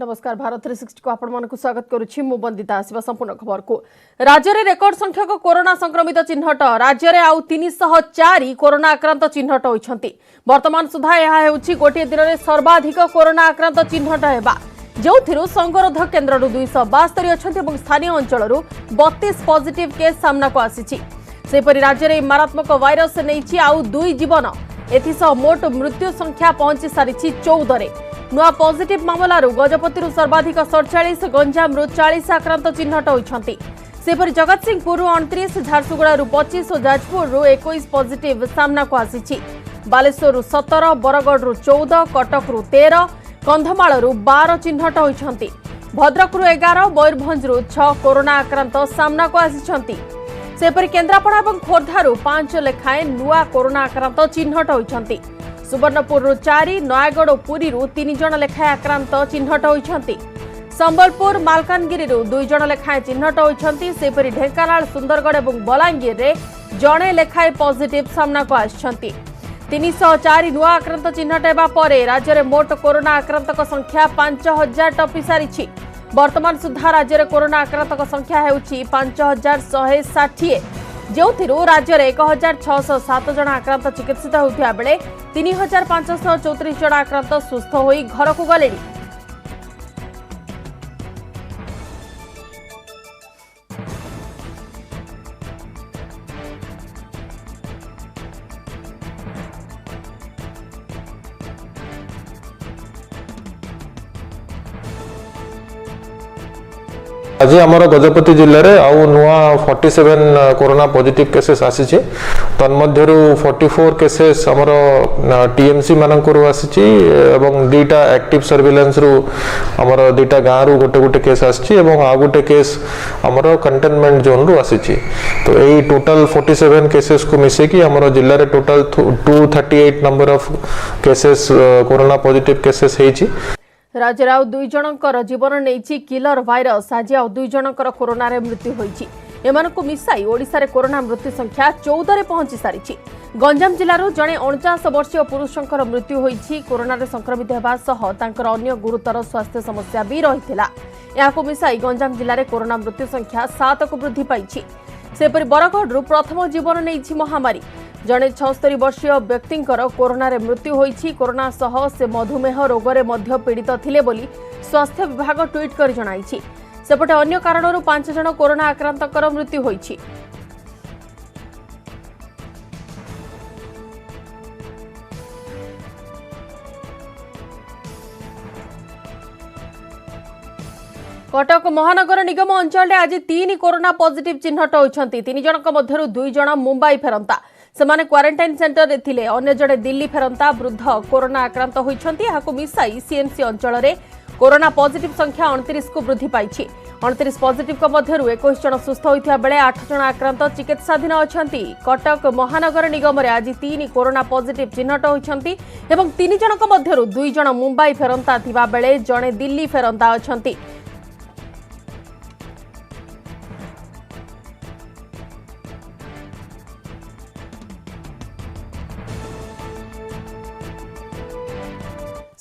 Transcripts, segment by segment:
नमस्कार भारत 360 को आपण मानक स्वागत करुछि मु बंदिता आसीबा संपूर्ण खबर को। राज्य रे रेकर्ड संख्यक कोरोना संक्रमित चिन्हट राज्य रे आउ 304 कोरोना आक्रांत चिन्हट होइछंती। वर्तमान सुधा यह हेउछि गोटे दिन रे सर्वाधिक कोरोना आक्रांत चिन्हट हेबा जोथिरु संगरोध केन्द्र 272 अछंती एवं स्थानीय अंचल 32 पॉजिटिव केस सामना को आसीछि। सेपरि राज्य रे मारात्मक वायरस नेइछि आउ 2 जीवन एथिसह मोट मृत्यु संख्या पहुंची सारिछि 14 रे। नुआ पॉजिटिव मामलारू गजपति सर्वाधिक 47 गंजाम 40 आक्रांत चिन्हट होइछंती। सेपरि जगतसिंहपुर 29 झारसुगुड़ा 25 और जाजपुर 21 पॉजिटिव सामना को आसीछि। बालेश्वर 17 बरगढ़ 14 कटक 13 कंधमाल 12 चिन्हट होइछंती। भद्रक 11 मयूरभंज 6 कोरोना आक्रांत सामना को आसीछंती। सेपरि केन्द्रापड़ा और खोर्धारू 5 लेखाएं नुआ कोरोना आक्रांत चिन्हट होइछंती। सुवर्णपुर 4 नयागढ़ और पुरी 3 जन लेखाएं आक्रांत चिन्हट होइछंती। संबलपुर मालकानगिरी 2 जन लेखाएं चिन्हट होइछंती। सेपरि ढेंकानाल सुंदरगढ़ और बलांगीर रे जणे लेखाएं पॉजिटिव सामना को आछंती। 304 नुआ आक्रांत चिन्हट हेबा परे राज्य रे मोट कोरोना आक्रांतक संख्या 5000 टपी सारिछि। वर्तमान सुधा राज्य रे कोरोना आक्रांतक संख्या हेउछि 5160 जोथिरु राज्य रे 1607 जन आक्रांत चिकित्सित होउथिया बेले 3534 जन आक्रांत सुस्थ होई घर को गलेनी। आज आमर गजपति जिले में आउ नुआ 47 कोरोना पॉजिटिव केसेस आसी तन्मध्यरु 44 केसेस आमर टीएमसी मानकरू आसी एवं दुईटा एक्टिव सर्विलेंस रु आमर दुईटा गाँ रु गोटे गोटे केस आसी एवं आ गोटे केस आमर कंटेनमेंट जोन रु आसी। तो यही टोटल 47 केसेस को मिसेकी आमर जिले में total 238 number of cases corona positive cases हेची। राज्य आउ 2 जनकर जीवन नहीं किलर भाइरस आज आउ 2 जनकर कोरोना रे मृत्यु होईछि। एमानकु मिसाई ओडिसा रे कोरोना मृत्यु संख्या 14 रे पहुंची सारिछि। गंजाम जिल्लारो जणे 49 वर्षीय पुरुषंकर मृत्यु होईछि। कोरोना रे संक्रमित हेबा सह तांकर अन्य गुरुतर स्वास्थ्य समस्या भी रहिथिला। याकु मिसाई गंजाम जिल्ला रे कोरोना मृत्यु संख्या 7 को वृद्धि पाइछि। सेपरि बरगढ़ प्रथम जीवन नहीं महामारी जड़े 76 वर्षीय व्यक्तिंकर कोरोना रे मृत्यु होईछि। कोरोना सह से मधुमेह रोग रे मध्य पीड़ित थिले बोली स्वास्थ्य विभाग ट्वीट कर जणाइछि। सेपटे अन्य कारणरू 5 जन कोरोना आक्रांतकर मृत्यु होईछि। कटक महानगर निगम अंचल आज 3 कोरोना पॉजिटिव चिन्हट होइछंती। 3 जनक मध्यरु 2 जन मुंबई फेरंता सेमाने क्वारंटाइन सेंटर रे थिले। अन्य जड़े दिल्ली फेरंता वृद्ध कोरोना आक्रांत होइछंती। हाकु मिसाई सीएमसी अंचल रे कोरोना पॉजिटिव संख्या 29 को वृद्धि पाइछि। 29 पॉजिटिव को मध्यरु 21 जन सुस्थ होइथिया बेले 8 जन आक्रांत चिकित्साधीन अछंती। कटक महानगर निगम रे आज 3 कोरोना पॉजिटिव चिन्हट होइछंती एवं 3 जनक मध्यरु 2 जन मुंबई फेरंता थिबा बेले जणे दिल्ली फेरंता अछंती।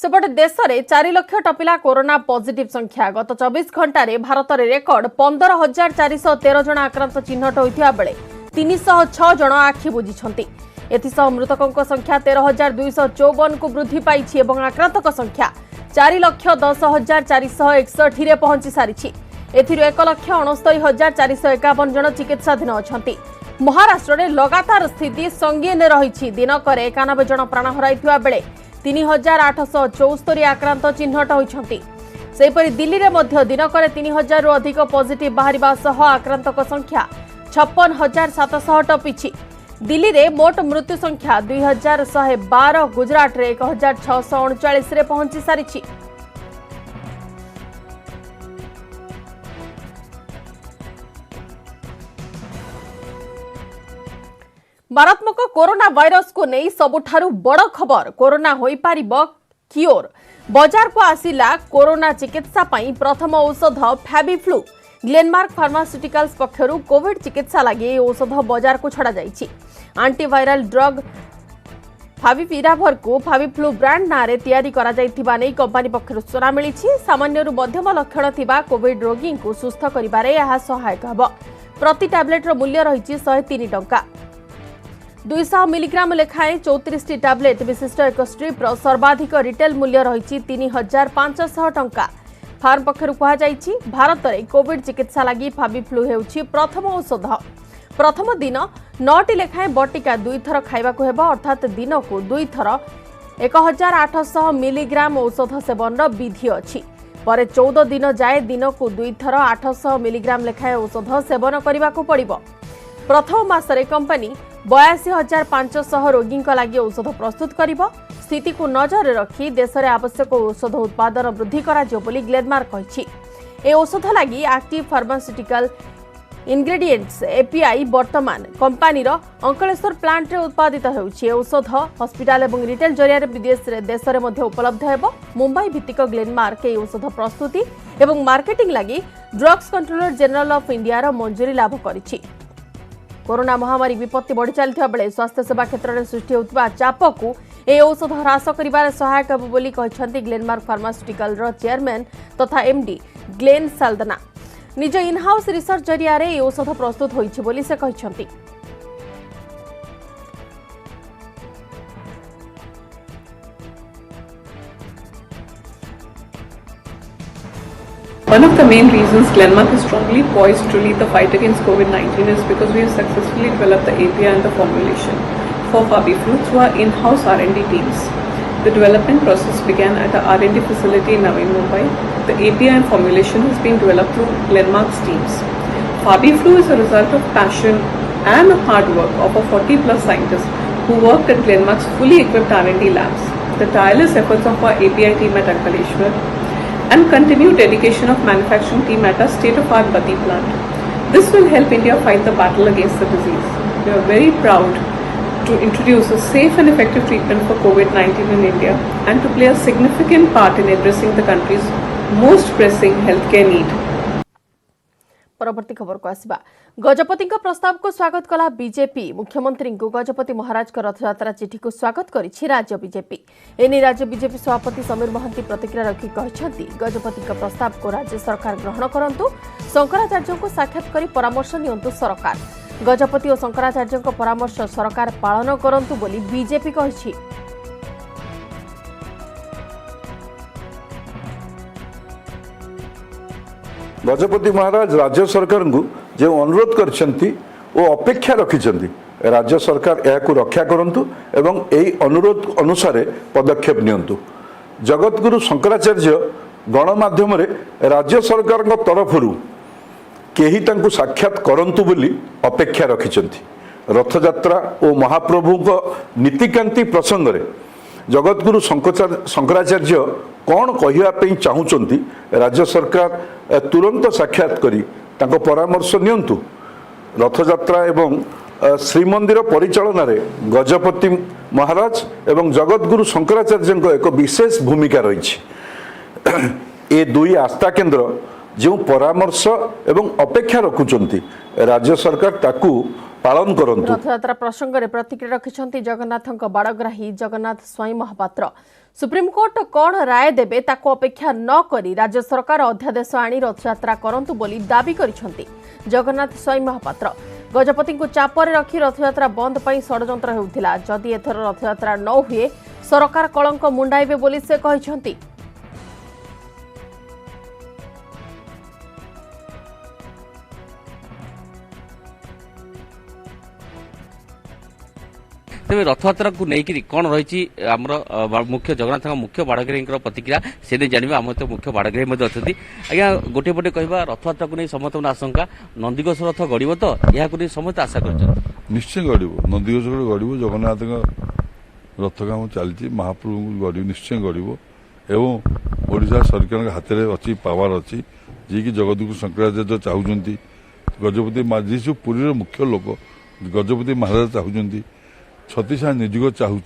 सेपटे देश में 4 लाख टपिला कोरोना पॉजिटिव संख्या। गत 24 घंटा रे भारत रे रेकर्ड 15,413 जन आक्रांत चिन्हट होइथिया बेले 306 जन आखि बुझिछंती। एथिसह मृतकों संख्या 13,254 को वृद्धि पाइछि एवं आक्रांतक संख्या 4,10,461 रे पहुंची सारिछि। एथिरु 1,69,451 जन चिकित्साधीन अछंती। महाराष्ट्र रे लगातार स्थिति संगीन रहिछि। दिनकरे 91 जन प्राण हराइथिया बेले 3,874 आक्रांत चिन्हट होइछंती। सेपरि दिल्ली रे मध्य दिनकरे 3,000 रु अधिक पॉजिटिव बाहरिबा सह आक्रांतक संख्या 56,700 टपिछि। दिल्ली रे मोट मृत्यु संख्या 2,112, गुजरात रे 1,639 रे पहुंची सारिछि। मारात्मक कोरोना वायरस को नहीं सबुठारु बड़ खबर कोरोना होई पारिबो क्योर। बाजार को आसिला कोरोना चिकित्सा पाई प्रथम औषध फैबिफ्लू। ग्लेनमार्क फार्मास्यूटिकल्स पक्षरु कोविड चिकित्सा लगी औषध बाजार को छड़ा जाइछि। एंटीवायरल ड्रग फाविपिराभर को फाविफ्लू ब्रांड नारे तैयारी करा जाइथिबा नै कंपनी पक्षरु सूचना मिली। सामान्यरू मध्यम लक्षण थिबा कोविड रोगी को सुस्थ करिबारे यह सहायक हब। प्रति टैबलेटर मूल्य रही 103 टंका। 200 मिलीग्राम लेखाएं 34 टैबलेट विशिष्ट एक स्ट्रिप्र सर्वाधिक रिटेल मूल्य रही 3500 टंका। फार्म पक्षरु कहा जाइछि भारत में कोविड चिकित्सा लगी फाविफ्लू हेउछि प्रथम औषध। प्रथम दिन 9टी लेखाएं बटिका 2 थर खाइबाकु हेबो अर्थात दिन को 2 थर 1800 मिलीग्राम औषध सेवन विधि अछि। पर 14 दिन जाए दिन को 2 थर 800 मिलीग्राम लेखाएं औषध सेवन करबाकु पड़िबो। प्रथम मासरे कंपनी 82,500 रोगी लगी औषध प्रस्तुत करिबो। स्थिति को नजर रखी देश में आवश्यक औषध उत्पादन वृद्धि कराजियो बोली ग्लेनमार्क कहिछि। ए औषध लगी एक्टिव फार्मास्यूटिकल इंग्रेडिएंट्स एपीआई वर्तमान कंपनी अंकलेश्वर प्लांट रे उत्पादित होउछि। औषध हॉस्पिटल एवं रिटेल जरिया विदेश रे देश रे मध्य उपलब्ध हेबो। मुंबई भित्तिक ग्लेनमार्क ए औषध प्रस्तुति एवं मार्केटिंग लगी drugs controller general of India रो मंजूरी लाभ करिछि। कोरोना महामारी विपत्ति बढ़ी चलथिबा बेले स्वास्थ्य सेवा क्षेत्र में सृष्टि होउथिबा चाप को ए औषध ह्रास करिबार सहायक हेबो बोली कहिसंती ग्लेनमार्क फार्मास्यूटिकल रो चेयरमैन तथा एमडी ग्लेन साल्दना। निज इन हाउस रिसर्च जरिया रे औषध प्रस्तुत होइछि बोली से कहिसंती। One of the main reasons Glenmark is strongly poised to lead the fight against COVID-19 is because we have successfully developed the API and the formulation for FabiFlu through our in-house R&D teams. The development process began at our R&D facility in Navi Mumbai. The API and formulation has been developed through Glenmark's teams. FabiFlu is a result of passion and hard work of our 40+ scientists who worked at Glenmark's fully equipped R&D labs. The tireless efforts of our API team at Ankaleshwar and continued dedication of manufacturing team at our state-of-art Bati plant. This will help India fight the battle against the disease. We are very proud to introduce a safe and effective treatment for COVID-19 in India and to play a significant part in addressing the country's most pressing healthcare need. परवर्ती खबर को आसिबा। गजपति प्रस्ताव को स्वागत कला BJP. मुख्यमंत्री को गजपति महाराज रथयात्रा चिठी को स्वागत करिछि राज्य बीजेपी। एने राज्य बीजेपी सभापति समीर महंती प्रतिक्रिया रखी कहछंती गजपति प्रस्ताव को राज्य सरकार ग्रहण करंतु। शंकराचार्य को साक्षात करी परामर्श नियंतु सरकार। गजपति और शंकराचार्य परामर्श सरकार पालन करंतु बोली बीजेपी कहिछि। गजपति महाराज राज्य सरकार को जो अनुरोध करछंती वो अपेक्षा रखिछंती राज्य सरकार यह रक्षा करंतु एवं यही अनुरोध अनुसार पदक्षेप नियंतु। जगतगुरु शंकराचार्य गणमाध्यम राज्य सरकार तरफरु केही तांकु साक्षात करंतु बोली अपेक्षा रखिछंती। रथयात्रा और महाप्रभु नीतिकांति प्रसंग रे जगतगुरु शंकराचार्य कौन कहवाई चाहूँगी राज्य सरकार तुरंत साक्षात करी तांको परामर्श नियंतु। रथयात्रा एवं श्रीमंदिर परिचालन रे गजपति महाराज एवं जगतगुरु शंकराचार्य एक विशेष भूमिका रही। ए दुई आस्था केन्द्र जो परामर्श एवं अपेक्षा रखुचंती राज्य सरकार ताकू पालन करंतु। रथयात्रा प्रसंग में प्रतिक्रिया रखिछंती जगन्नाथଙ୍କ बाड़ग्राही जगन्नाथ स्वाई महापात्र। सुप्रीमकोर्ट कौन राय देबे ताको अपेक्षा न करी राज्य सरकार अध्यादेश आनी रथयात्रा करंतु बोली दाबी करिछंती जगन्नाथ स्वाई महापात्र। गजपति को चापरे रखी रथयात्रा बंद पई षडयंत्र हेउथिला। जदि एथर रथयात्रा न हुए सरकार कलंक मुंडाइबे बोली से कहिछंती। तेज रथयात्रा को लेकिन कौन रही मुख्य जगन्नाथ मुख्य बाड़गिरी प्रतिक्रिया से नहीं जानवे आम तो मुख्य बाड़गिरी अच्छा आज्ञा गोटे पटे कह रथयात्रा को नहीं समस्त आशंका नंदीघोष रथ गड़ब तो यह समस्त आशा कर निश्चय गड़ब नंदीघोष गड़ब जगन्नाथ रथ काम चलती महाप्रभु गड़ निश्चय गड़ब एवं ओडिशा सरकार हाथ में अच्छी पावर अच्छी जी कि जगतगुरु शंकराचार्य चाहते गजपति जी पुरी मुख्य लोक गजपति महाराज चाहते छत्तीसा निजुग चाहूँ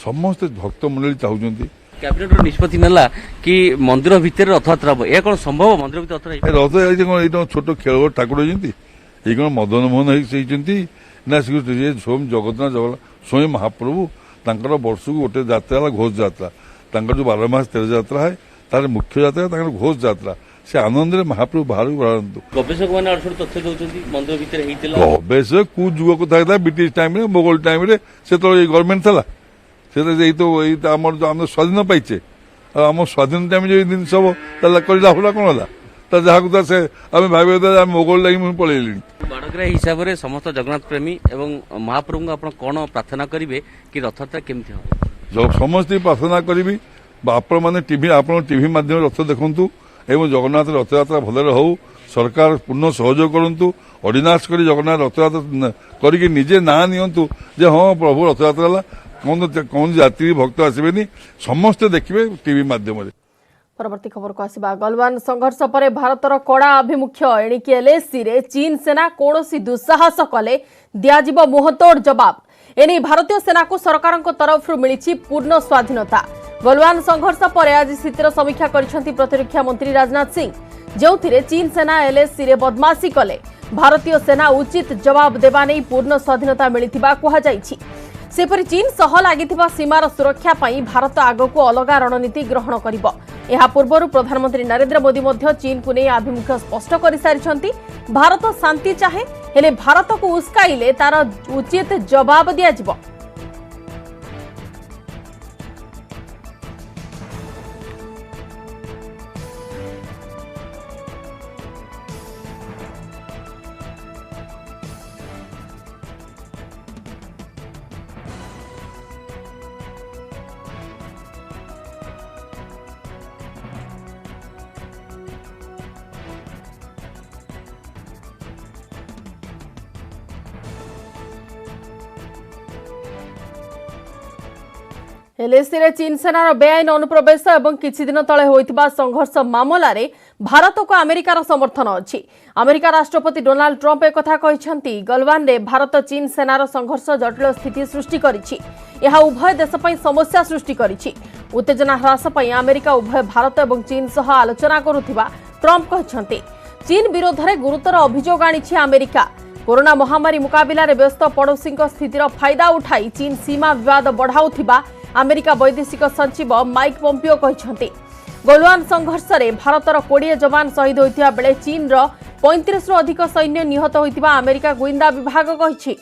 समस्त भक्त मंडली चाहते कैबिनेट निष्पत्ति नाला कि मंदिर भितर रथयात्रा हम यह कौन संभव मंदिर भितर रथ ये छोट खेल ठाकुर ये कौन मदन मोहन होती ना स्वयं जगन्नाथ स्वयं महाप्रभु तांकर वर्षକୁ गोटे ଯାତ୍ରା ହେଲା ଘୋଷ ଯାତ୍ରା ତାଙ୍କର जो 12 मास 13 ଯାତ୍ରା है तार मुख्य ଯାତ୍ରା ତାଙ୍କର ଘୋଷ ଯାତ୍ରା से आनंद रे महाप्रभु बाहर बाहरतु गवेषक मैंने अड़सठ तथ्य दौरान मंदिर भितर गवेषक को जुग कथा था ब्रिटिश टाइम रे मोगल टाइम रे से तो गवर्नमेंट था से तो आम स्वाधीन पाइचे आम स्वाधीन टाइम जो जिन सब लाभ कौन है जहाँ से आम भाव मोगल लगे पलैली बाड़ग्राही हिसाब से समस्त जगन्नाथ प्रेमी एवं महाप्रभु को आप कौन प्रार्थना करेंगे कि रथयात्रा केमती हो जब समस्त प्रार्थना करी आपण मैंने टीवी माध्यम रथ देखु एवं जगन्नाथ रथयात्रा भलरे हो सरकार पूर्ण सहयोग करूँ अर्डिनांस कर जगन्नाथ रथयात्रा करके निजे ना नियंतु जे हाँ प्रभु रथयात्रा कौन जाति भक्त आसबेनी समस्ते देखिए टीवी माध्यम परवर्ती खबर को आसिबा गलवान संघर्ष पर भारतर कड़ा आभिमुख्य एणिकी एलएसी रे चीन सेना कौनसी दुस्साहस कले दियाजिबो मुहतोड़ जवाब एने भारतीय सेना को सरकार तरफ मिली पूर्ण स्वाधीनता गलवान संघर्ष पर आज स्थितिर समीक्षा करिसेंती प्रतिरक्षा मंत्री राजनाथ सिंह जोथिरे चीन सेना एलएसी रे बदमाशी कले भारतीय सेना उचित जवाब देवा नहीं पूर्ण स्वाधीनता मिलिथिबा कहा जाइछि सेपरि चीन सह लागिथिबा सीमार सुरक्षा पई भारत आगको अलगा रणनीति ग्रहण करिबो एहा पूर्वरु प्रधानमंत्री नरेंद्र मोदी मध्य चीन को नहीं आभिमुख्य स्पष्ट कर सारिछंती भारत शांति चाहे हेले भारत को उस्काइले तार उचित जवाब दिया जिवो एलएसी रे चीन सेनार बेआईन अनुप्रवेश एवं किछि दिन तले होइतिबा संघर्ष मामला रे भारत को अमेरिकार समर्थन अछि अमेरिका राष्ट्रपति डोनाल्ड ट्रम्प एक कथा कहिसंती गलवान रे भारत चीन सेनार संघर्ष जटिल स्थिति सृष्टि करिछि यह उभय देश पई समस्या सृष्टि करिछि उत्तेजना ह्रास पई अमेरिका उभय भारत एवं चीन सह आलोचना करुथिबा ट्रम्प कहिसंती चीन विरोध रे गुरुतर अभियोग आनिछि अमेरिका कोरोना महामारी मुकाबिला रे व्यस्त पड़ोसी स्थितिर फायदा उठाई चीन सीमा विवाद बढ़ाउथिबा अमेरिका वैदेशिक सचिव माइक पोम्पियो कहते गलवान संघर्ष में भारतर 20 जवान शहीद होता बेले चीन 35 रु अधिक सैन्य निहत होता अमेरिका गुइंदा विभाग कहिछि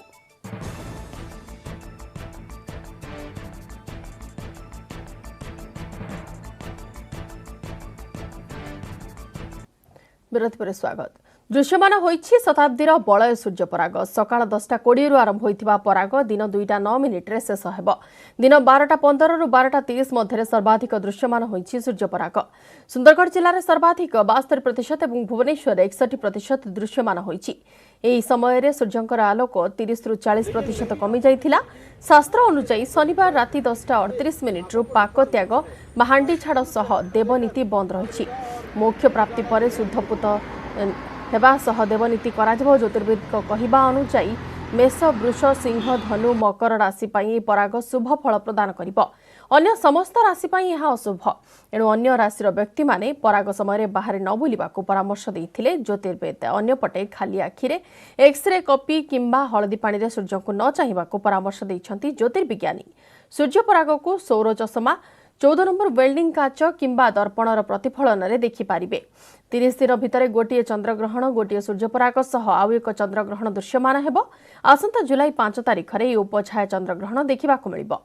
विरोध पर स्वागत दृश्यमान होइछि शताब्दीर बलय सूर्यपराग सकाळ 10:20 आरंभ होइथिबा पराग दिन 2:09 रे शेष हेब दिन 12:15 रु 12:30 मध्य सर्वाधिक दृश्यमान होइछि सूर्यपराग सुंदरगढ़ जिल्ला रे सर्वाधिक 72% एवं भुवनेश्वर 61% दृश्यमान होइछि एही समय रे सूर्यंकर आलोक 30 रु 40% कमी जाइथिला शास्त्र अनुसार शनिवार राति 10:38 रु पाक त्याग महांडी छाड़ सह देवनीति बंद रहिछि मोक्ष प्राप्ति पर शुद्धपुत हेबा सह देवनीति कराजिबो ज्योतिर्विद को कहिबा अनुसार मेष वृष सिंह धनु मकर राशि पई पराग शुभ फल प्रदान करिबो अन्य समस्त राशि पई यह अशुभ एणु अन्य राशिर व्यक्ति माने पराग समय बाहर न बुलिबाको परामर्श देइथिले ज्योतिर्विद अन्य पटे खाली आखिरे एक्सरे कॉपी किंबा हळदी पानी रे सूर्य को न चाहिबाको परामर्श दैछंती ज्योतिर्विज्ञानी सूर्य पराग को सौर चषमा 14 नंबर वेल्डिंग काच किंबा दर्पणर प्रतिफलन रे देखि पारिबे 30 दिन भितर गोटे चंद्रग्रहण गोटे सूर्यपराग सह आउ एक चंद्रग्रहण दृश्यमान हेबो आसंता जुलाई 5 तारिख रे उपछाया चंद्रग्रहण देखिबाको मिलिबो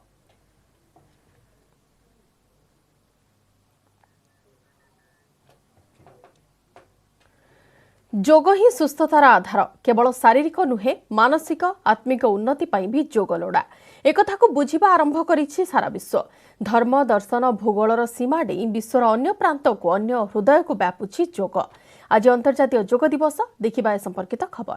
जोग ही सुस्थतार आधार केवल शारीरिक नुहे मानसिक आत्मिक उन्नति पाई भी जोग लोड़ा एक को बुझिबा आरंभ करिछि सारा विश्व धर्म दर्शन भूगोलर सीमा डेई विश्वर अन्य प्रांत को अन्य हृदय को व्यापुछि जोग आज अंतर्जातीय जोग दिवस देखिबा ए संपर्कित खबर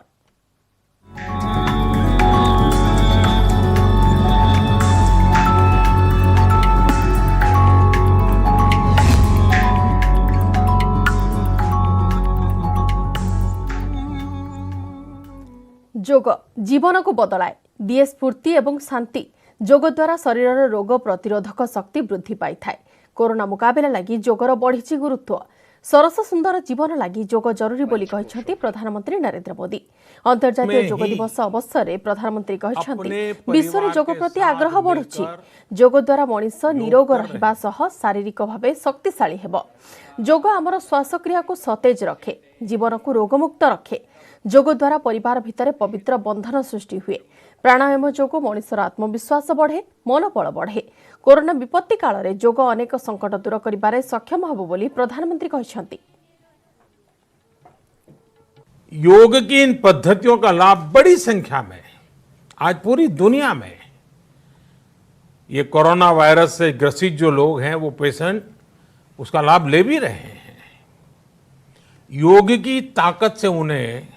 जोग जीवन को बदलाए दिए स्फूर्ति एवं शांति जोग द्वारा शरीर रोग प्रतिरोधक शक्ति वृद्धि पाई थाए कोरोना मुकाबला लगी जोगर बढ़ी गुरुत्व सरस सुंदर जीवन लगी जोग जरूरी बोली कहते प्रधानमंत्री नरेंद्र मोदी। अंतर्जातीय जोग दिवस अवसर में प्रधानमंत्री कहते विश्व में जोग प्रति आग्रह बढ़ुछि। जोग द्वारा मनीष निरोग रहिबा सह शारीरिक भाव शक्तिशाली हेब। जोग आमर श्वासक्रिया को सतेज रखे, जीवन को रोगमुक्त रखे। जोग द्वारा परिवार भितर पवित्र बंधन सृष्टि हुए। प्राणायाम जोग मनुष्यर आत्मविश्वास बढ़े, मनोबल बढ़े। कोरोना विपत्ति काल में जोग अनेक संकट दूर करिबारे सक्षम हब बोली प्रधानमंत्री कहछंती। योग की इन पद्धतियों का लाभ बड़ी संख्या में आज पूरी दुनिया में ये कोरोना वायरस से ग्रसित जो लोग हैं वो पेशेंट उसका लाभ ले भी रहे हैं। योग की ताकत से उन्हें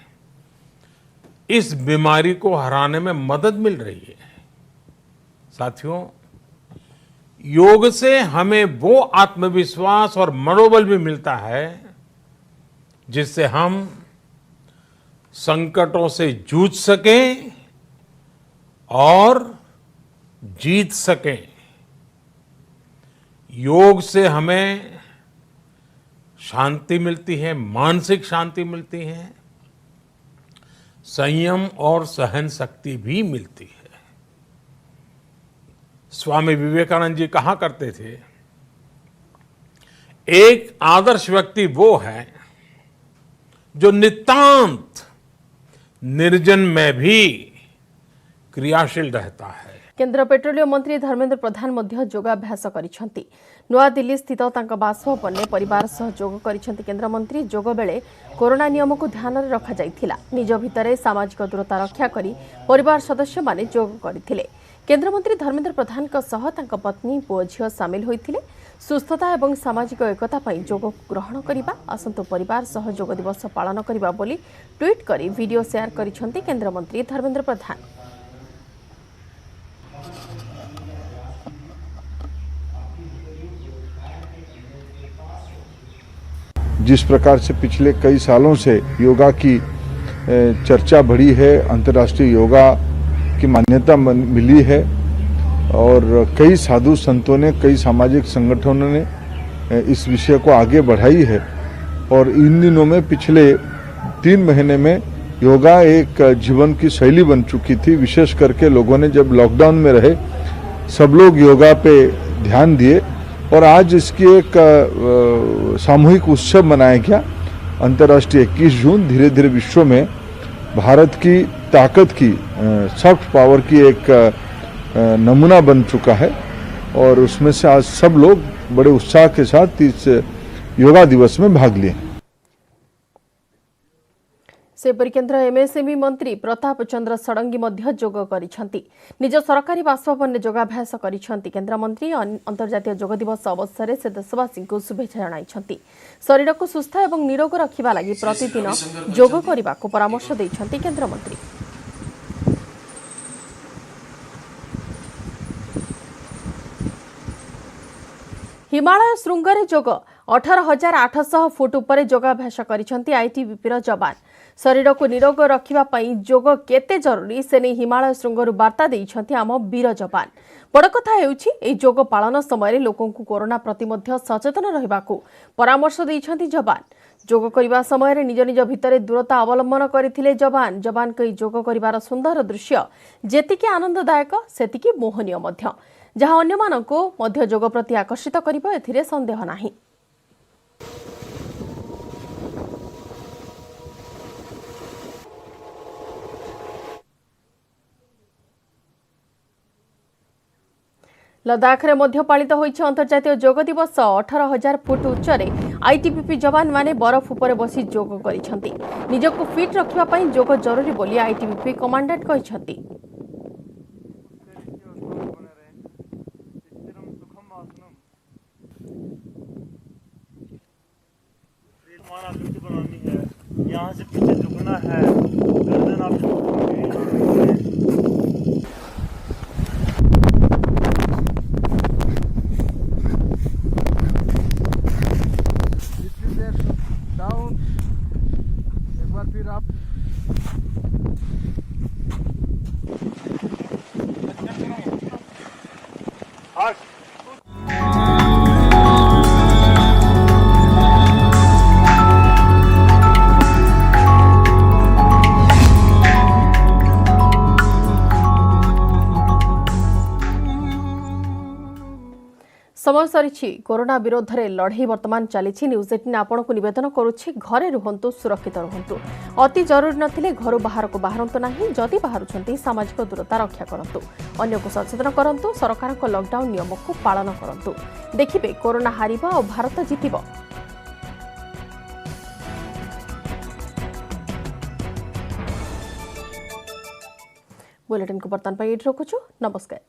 इस बीमारी को हराने में मदद मिल रही है। साथियों, योग से हमें वो आत्मविश्वास और मनोबल भी मिलता है जिससे हम संकटों से जूझ सकें और जीत सकें। योग से हमें शांति मिलती है, मानसिक शांति मिलती है, संयम और सहन शक्ति भी मिलती है। स्वामी विवेकानंद जी कहा करते थे, एक आदर्श व्यक्ति वो है जो नितांत निर्जन में भी क्रियाशील रहता है। केंद्र पेट्रोलियम मंत्री धर्मेंद्र प्रधान मध्य योगाभ्यास करिसेंती। नुआ दिल्ली स्थित तांका बासभवन में परिवार सह योग करिसेंती। केंद्र मंत्री योग बेले कोरोना नियम को ध्यान में रखा जाइथिला। निज भितरे सामाजिक दूरता रक्षा करी परिवार सदस्य माने योग करथिले। केंद्र मंत्री धर्मेंद्र प्रधान का सह तांका पत्नी पुओ झियो शामिल होइथिले। सुस्थता एवं सामाजिक एकता पई योग ग्रहण करिबा असंतो परिवार सह योग दिवस पालन करिबा बोली ट्वीट करी वीडियो शेयर करिसेंती केंद्र मंत्री धर्मेंद्र प्रधान। जिस प्रकार से पिछले कई सालों से योगा की चर्चा बढ़ी है, अंतर्राष्ट्रीय योगा की मान्यता मिली है और कई साधु संतों ने, कई सामाजिक संगठनों ने इस विषय को आगे बढ़ाई है। और इन दिनों में पिछले 3 महीने में योगा एक जीवन की शैली बन चुकी थी। विशेष करके लोगों ने जब लॉकडाउन में रहे सब लोग योगा पे ध्यान दिए और आज इसकी एक सामूहिक उत्सव मनाया गया। अंतर्राष्ट्रीय 21 जून धीरे धीरे विश्व में भारत की ताकत की, सॉफ्ट पावर की एक नमूना बन चुका है और उसमें से आज सब लोग बड़े उत्साह के साथ इस योगा दिवस में भाग लिए। सेपरि केन्द्र एमएसएमई मंत्री प्रताप चंद्र षडंगी मध्य योग करिसेंती। निज सरकारी बासभवन में योगाभ्यास करिसेंती। केन्द्र मंत्री अंतर्जातीय योग दिवस अवसर से देशवासी को शुभेच्छा जणाइछंती। शरीर को सुस्थ एवं निरोग रखिबा लागि प्रतिदिन योग करने को परामर्श दैछंती केन्द्र मंत्री। हिमालय श्रृंगरे जोग 18,800 फुट उपरे योगाभ्यास करिसेंती आईटीबीपी जवान। शरीर को निरोग रखिबा पई जोग केते जरूरी से नहीं हिमालय श्रृंगरु वार्ता दैछंती आम वीर जवान। बड़ कथा हेउछि ए जोग पालन समय लोकों को कोरोना प्रति मध्य सचेतन रहिबाकू परामर्श दैछंती जवान। जोग करिबा समय निज निज भितरे दूरता अवलंबन करथिले जवान। जवान कई जोग करिबार सुंदर दृश्य जेतिके आनंददायक सेतिके मोहनीय मध्य, जहां अन्य मानको मध्य जोग प्रति आकर्षित करिबो एथिरे संदेह नाही। लद्दाख रे मध्य पालित होइछ अंतर्जातीय योग दिवस। 18,000 फुट उच्चरे आईटीबीपी जवान माने बरफ उपरे बसी योग करिसेंती। निजको फिट रखिबा पई योग जरूरी बोली आईटीबीपी कमांडेंट कहिसेंती। आकृति बनानी है, यहाँ से पीछे झुकना है, गर्दन आप डाउन, एक बार फिर आप समय सरी कोरोना विरोध में लड़ाई वर्तमान चली न्यूज 18 आपण को निवेदन करुछि घरे रुहंतु सुरक्षित रुहंतु अति जरूरी नथिले घर बाहर को बाहरंतु नाही जदि बाहरुछंती सामाजिक दूरता रक्षा करंतु अन्य को सचेतन करंतु सरकार को लॉकडाउन नियम को पालन करंतु देखिबे कोरोना हारिबा और भारत जीतिबो। बुलेटिन को बर्तन पर रखुछु नमस्कार।